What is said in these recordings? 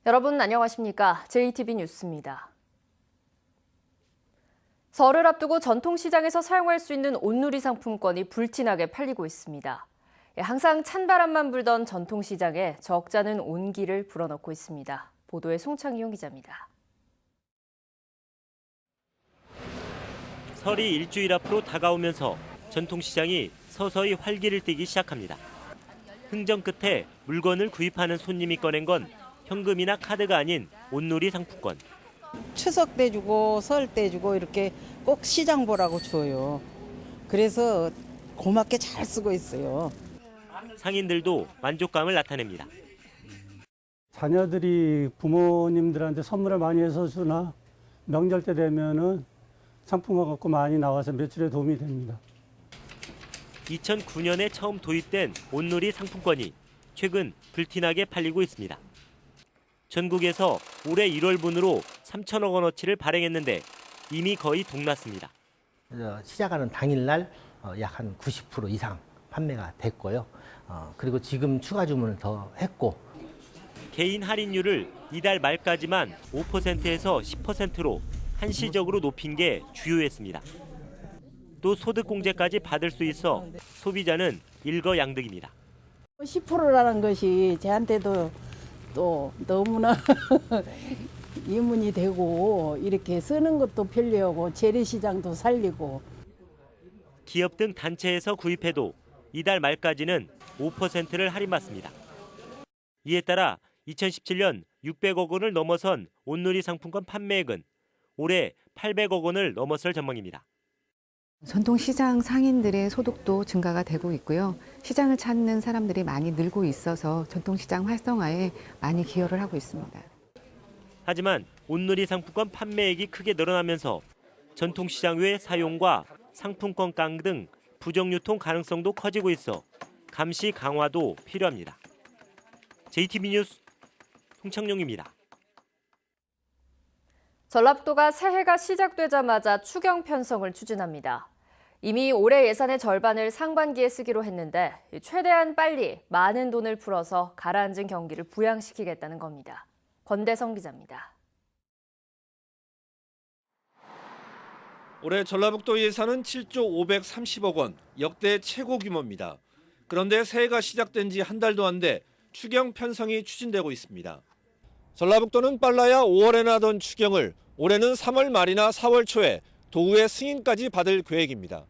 여러분 안녕하십니까? JTB 뉴스입니다. 설을 앞두고 전통시장에서 사용할 수 있는 온누리 상품권이 불티나게 팔리고 있습니다. 항상 찬바람만 불던 전통시장에 적잖은 온기를 불어넣고 있습니다. 보도에 송창희용 기자입니다. 설이 일주일 앞으로 다가오면서 전통시장이 서서히 활기를 띠기 시작합니다. 흥정 끝에 물건을 구입하는 손님이 꺼낸 건 현금이나 카드가 아닌 온누리 상품권. 추석 때 주고 설 때 주고 이렇게 꼭 시장 보라고 줘요. 그래서 고맙게 잘 쓰고 있어요. 상인들도 만족감을 나타냅니다. 자녀들이 부모님들한테 선물을 많이 해서 주나 명절 때 되면은 상품권 갖고 많이 나와서 매출에 도움이 됩니다. 2009년에 처음 도입된 온누리 상품권이 최근 불티나게 팔리고 있습니다. 전국에서 올해 1월분으로 3천억 원어치를 발행했는데 이미 거의 동났습니다. 시작하는 당일날 약 한 90% 이상 판매가 됐고요. 그리고 지금 추가 주문을 더 했고. 개인 할인율을 이달 말까지만 5%에서 10%로 한시적으로 높인 게 주요했습니다. 또 소득공제까지 받을 수 있어 소비자는 일거양득입니다. 10%라는 것이 저한테도 또 너무나 이문이 되고 이렇게 쓰는 것도 편리하고 재래시장도 살리고. 기업 등 단체에서 구입해도 이달 말까지는 5%를 할인받습니다. 이에 따라 2017년 600억 원을 넘어선 온누리 상품권 판매액은 올해 800억 원을 넘어설 전망입니다. 전통시장 상인들의 소득도 증가가 되고 있고요. 시장을 찾는 사람들이 많이 늘고 있어서 전통시장 활성화에 많이 기여를 하고 있습니다. 하지만 온누리 상품권 판매액이 크게 늘어나면서 전통시장 외 사용과 상품권 깡 등 부정유통 가능성도 커지고 있어 감시 강화도 필요합니다. JTB 뉴스 송창용입니다. 전라북도가 새해가 시작되자마자 추경 편성을 추진합니다. 이미 올해 예산의 절반을 상반기에 쓰기로 했는데 최대한 빨리 많은 돈을 풀어서 가라앉은 경기를 부양시키겠다는 겁니다. 권대성 기자입니다. 올해 전라북도 예산은 7조 530억 원, 역대 최고 규모입니다. 그런데 새해가 시작된 지 한 달도 안 돼 추경 편성이 추진되고 있습니다. 전라북도는 빨라야 5월에나 하던 추경을 올해는 3월 말이나 4월 초에 도의회 승인까지 받을 계획입니다.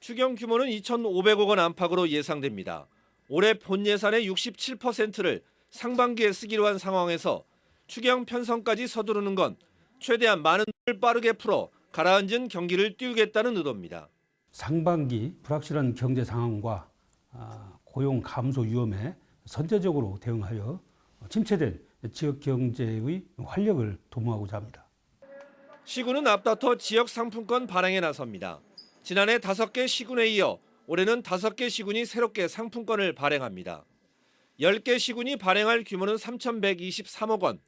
추경 규모는 2,500억 원 안팎으로 예상됩니다. 올해 본 예산의 67%를 상반기에 쓰기로 한 상황에서 추경 편성까지 서두르는 건 최대한 많은 돈을 빠르게 풀어 가라앉은 경기를 띄우겠다는 의도입니다. 상반기 불확실한 경제 상황과 고용 감소 위험에 선제적으로 대응하여 침체된 지역 경제의 활력을 도모하고자 합니다. 시군은 앞다퉈 지역 상품권 발행에 나섭니다. 지난해 5개 시군에 이어 올해는 5개 시군이 새롭게 상품권을 발행합니다. 10개 시군이 발행할 규모는 3,123억 원.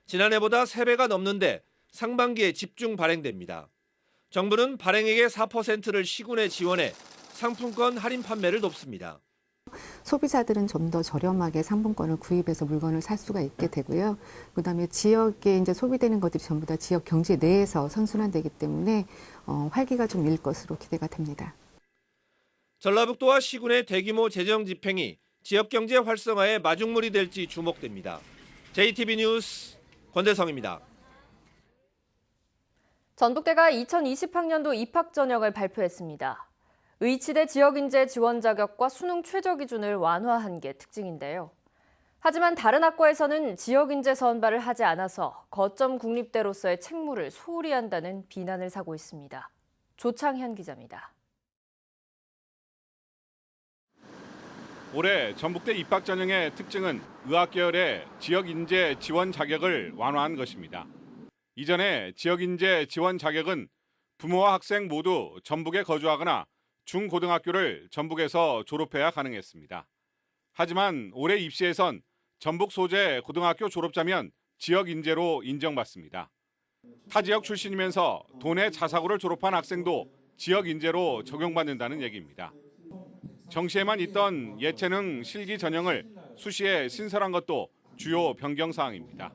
지난해보다 3배가 넘는데 상반기에 집중 발행됩니다. 정부는 발행액의 4%를 시군에 지원해 상품권 할인 판매를 돕습니다. 소비자들은 좀 더 저렴하게 상품권을 구입해서 물건을 살 수가 있게 되고요. 그다음에 지역에 이제 소비되는 것들이 전부 다 지역 경제 내에서 선순환되기 때문에 활기가 좀 일 것으로 기대가 됩니다. 전라북도와 시군의 대규모 재정 집행이 지역 경제 활성화에 마중물이 될지 주목됩니다. JTB 뉴스 권대성입니다. 전북대가 2020학년도 입학 전형을 발표했습니다. 의치대 지역인재 지원 자격과 수능 최저 기준을 완화한 게 특징인데요. 하지만 다른 학과에서는 지역인재 선발을 하지 않아서 거점 국립대로서의 책무를 소홀히 한다는 비난을 사고 있습니다. 조창현 기자입니다. 올해 전북대 입학 전형의 특징은 의학 계열의 지역인재 지원 자격을 완화한 것입니다. 이전에 지역인재 지원 자격은 부모와 학생 모두 전북에 거주하거나 중고등학교를 전북에서 졸업해야 가능했습니다. 하지만 올해 입시에선 전북 소재 고등학교 졸업자면 지역 인재로 인정받습니다. 타 지역 출신이면서 도내 자사고를 졸업한 학생도 지역 인재로 적용받는다는 얘기입니다. 정시에만 있던 예체능 실기 전형을 수시에 신설한 것도 주요 변경 사항입니다.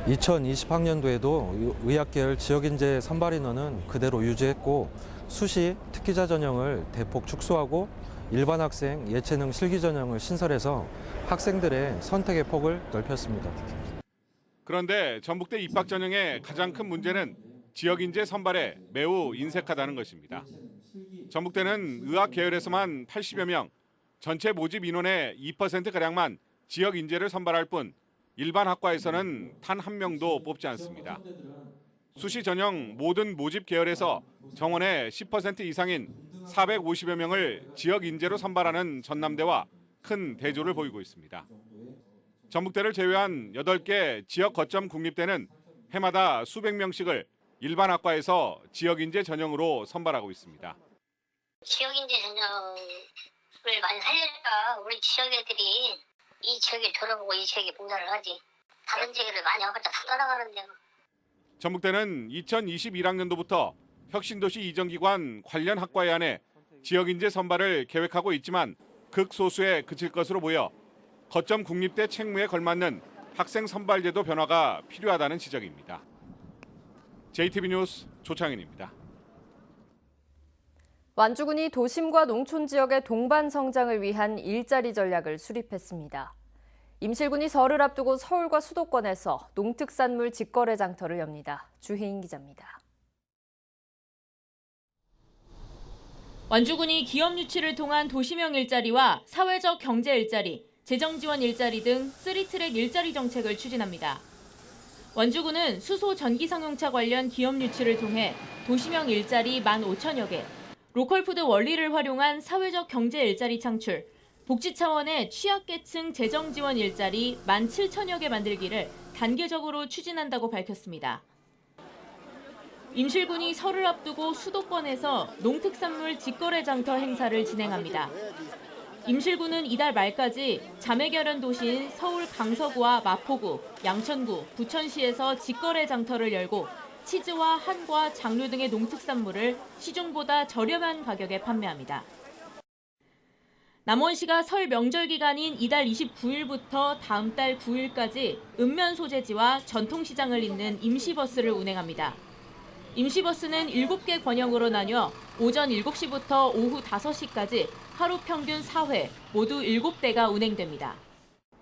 2020학년도에도 의학계열 지역인재 선발 인원은 그대로 유지했고 수시 특기자 전형을 대폭 축소하고 일반 학생 예체능 실기 전형을 신설해서 학생들의 선택의 폭을 넓혔습니다. 그런데 전북대 입학 전형의 가장 큰 문제는 지역 인재 선발에 매우 인색하다는 것입니다. 전북대는 의학 계열에서만 80여 명, 전체 모집 인원의 2%가량만 지역 인재를 선발할 뿐 일반 학과에서는 단 한 명도 뽑지 않습니다. 수시 전형 모든 모집 계열에서 정원의 10% 이상인 450여 명을 지역 인재로 선발하는 전남대와 큰 대조를 보이고 있습니다. 전북대를 제외한 8개 지역 거점 국립대는 해마다 수백 명씩을 일반 학과에서 지역 인재 전형으로 선발하고 있습니다. 지역 인재 전형을 많이 살려니까 우리 지역 애들이 이 지역에 돌아보고 이 지역에 봉사를 하지. 다른 지역을 많이 와봤자 다 떠나가는데. 전북대는 2021학년도부터 혁신도시 이전기관 관련 학과에 한해 지역인재 선발을 계획하고 있지만 극소수에 그칠 것으로 보여 거점 국립대 책무에 걸맞는 학생 선발제도 변화가 필요하다는 지적입니다. JTB 뉴스 조창현입니다. 완주군이 도심과 농촌 지역의 동반 성장을 위한 일자리 전략을 수립했습니다. 임실군이 설을 앞두고 서울과 수도권에서 농특산물 직거래 장터를 엽니다. 주혜인 기자입니다. 완주군이 기업 유치를 통한 도시명 일자리와 사회적 경제 일자리, 재정 지원 일자리 등 3트랙 일자리 정책을 추진합니다. 완주군은 수소 전기 상용차 관련 기업 유치를 통해 도시명 일자리 15,000여 개, 로컬푸드 원리를 활용한 사회적 경제 일자리 창출, 복지 차원의 취약계층 재정 지원 일자리 17,000여 개 만들기를 단계적으로 추진한다고 밝혔습니다. 임실군이 설을 앞두고 수도권에서 농특산물 직거래 장터 행사를 진행합니다. 임실군은 이달 말까지 자매결연 도시인 서울 강서구와 마포구, 양천구, 부천시에서 직거래 장터를 열고 치즈와 한과, 장류 등의 농특산물을 시중보다 저렴한 가격에 판매합니다. 남원시가 설 명절 기간인 이달 29일부터 다음 달 9일까지 읍면 소재지와 전통시장을 잇는 임시버스를 운행합니다. 임시버스는 7개 권역으로 나뉘어 오전 7시부터 오후 5시까지 하루 평균 4회, 모두 7대가 운행됩니다.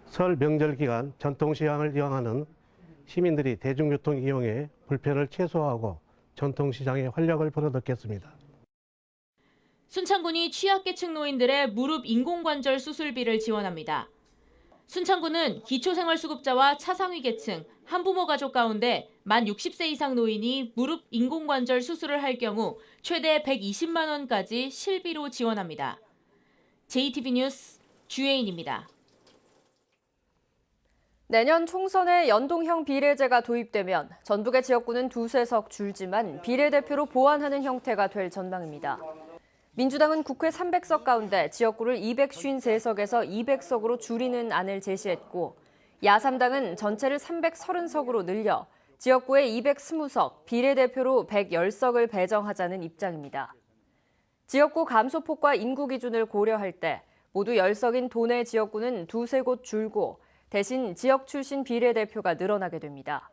설 명절 기간 전통시장을 이용하는 시민들이 대중교통 이용에 불편을 최소화하고 전통시장에 활력을 불어넣겠습니다. 순창군이 취약계층 노인들의 무릎 인공관절 수술비를 지원합니다. 순창군은 기초생활수급자와 차상위 계층, 한부모 가족 가운데 만 60세 이상 노인이 무릎 인공관절 수술을 할 경우 최대 120만 원까지 실비로 지원합니다. JTB 뉴스 주혜인입니다. 내년 총선에 연동형 비례제가 도입되면 전북의 지역구는 2석 줄지만 비례대표로 보완하는 형태가 될 전망입니다. 민주당은 국회 300석 가운데 지역구를 253석에서 200석으로 줄이는 안을 제시했고 야3당은 전체를 330석으로 늘려 지역구에 220석, 비례대표로 110석을 배정하자는 입장입니다. 지역구 감소폭과 인구 기준을 고려할 때 모두 10석인 도내 지역구는 2-3곳 줄고 대신 지역 출신 비례대표가 늘어나게 됩니다.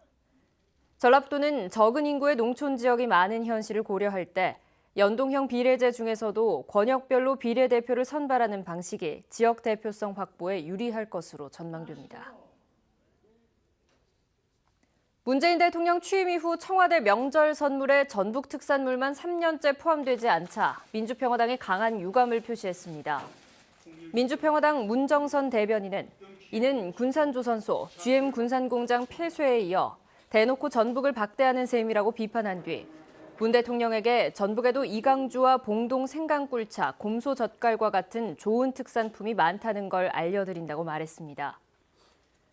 전라북도는 적은 인구의 농촌 지역이 많은 현실을 고려할 때 연동형 비례제 중에서도 권역별로 비례대표를 선발하는 방식이 지역 대표성 확보에 유리할 것으로 전망됩니다. 문재인 대통령 취임 이후 청와대 명절 선물에 전북 특산물만 3년째 포함되지 않자 민주평화당이 강한 유감을 표시했습니다. 민주평화당 문정선 대변인은 이는 군산조선소, GM 군산공장 폐쇄에 이어 대놓고 전북을 박대하는 셈이라고 비판한 뒤 문 대통령에게 전북에도 이강주와 봉동 생강꿀차, 곰소젓갈과 같은 좋은 특산품이 많다는 걸 알려드린다고 말했습니다.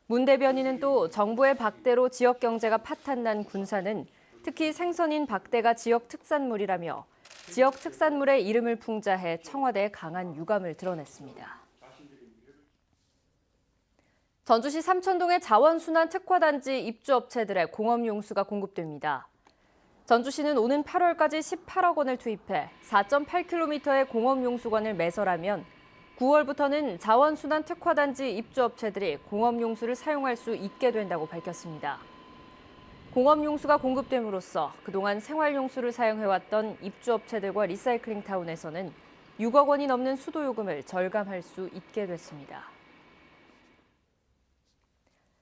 문 대변인은 또 정부의 박대로 지역 경제가 파탄난 군산은 특히 생선인 박대가 지역 특산물이라며 지역 특산물의 이름을 풍자해 청와대에 강한 유감을 드러냈습니다. 전주시 삼천동의 자원순환 특화단지 입주업체들의 공업용수가 공급됩니다. 전주시는 오는 8월까지 18억 원을 투입해 4.8km의 공업용수관을 매설하면 9월부터는 자원순환 특화단지 입주업체들이 공업용수를 사용할 수 있게 된다고 밝혔습니다. 공업용수가 공급됨으로써 그동안 생활용수를 사용해왔던 입주업체들과 리사이클링타운에서는 6억 원이 넘는 수도요금을 절감할 수 있게 됐습니다.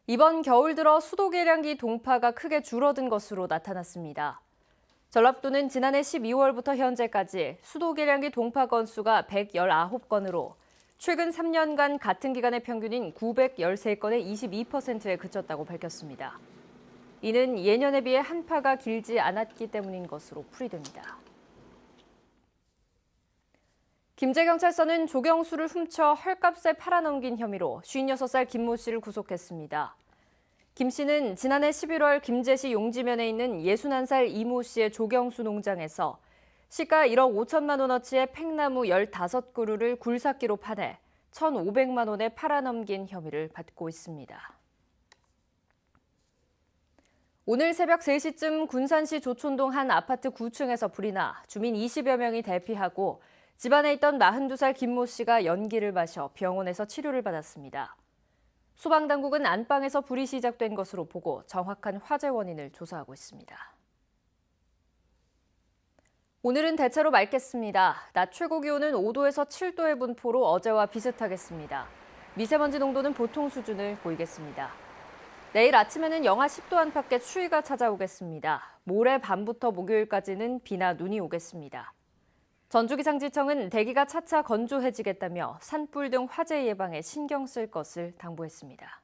이번 겨울 들어 수도 계량기 동파가 크게 줄어든 것으로 나타났습니다. 전라북도는 지난해 12월부터 현재까지 수도 계량기 동파 건수가 119건으로 최근 3년간 같은 기간의 평균인 913건의 22%에 그쳤다고 밝혔습니다. 이는 예년에 비해 한파가 길지 않았기 때문인 것으로 풀이됩니다. 김제경찰서는 조경수를 훔쳐 헐값에 팔아넘긴 혐의로 56살 김모 씨를 구속했습니다. 김 씨는 지난해 11월 김제시 용지면에 있는 61살 이모 씨의 조경수 농장에서 시가 1억 5천만 원어치의 팽나무 15그루를 굴삭기로 파내 1,500만 원에 팔아넘긴 혐의를 받고 있습니다. 오늘 새벽 3시쯤 군산시 조촌동 한 아파트 9층에서 불이 나 주민 20여 명이 대피하고 집안에 있던 42살 김모 씨가 연기를 마셔 병원에서 치료를 받았습니다. 소방당국은 안방에서 불이 시작된 것으로 보고 정확한 화재 원인을 조사하고 있습니다. 오늘은 대체로 맑겠습니다. 낮 최고 기온은 5도에서 7도의 분포로 어제와 비슷하겠습니다. 미세먼지 농도는 보통 수준을 보이겠습니다. 내일 아침에는 영하 10도 안팎의 추위가 찾아오겠습니다. 모레 밤부터 목요일까지는 비나 눈이 오겠습니다. 전주기상지청은 대기가 차차 건조해지겠다며 산불 등 화재 예방에 신경 쓸 것을 당부했습니다.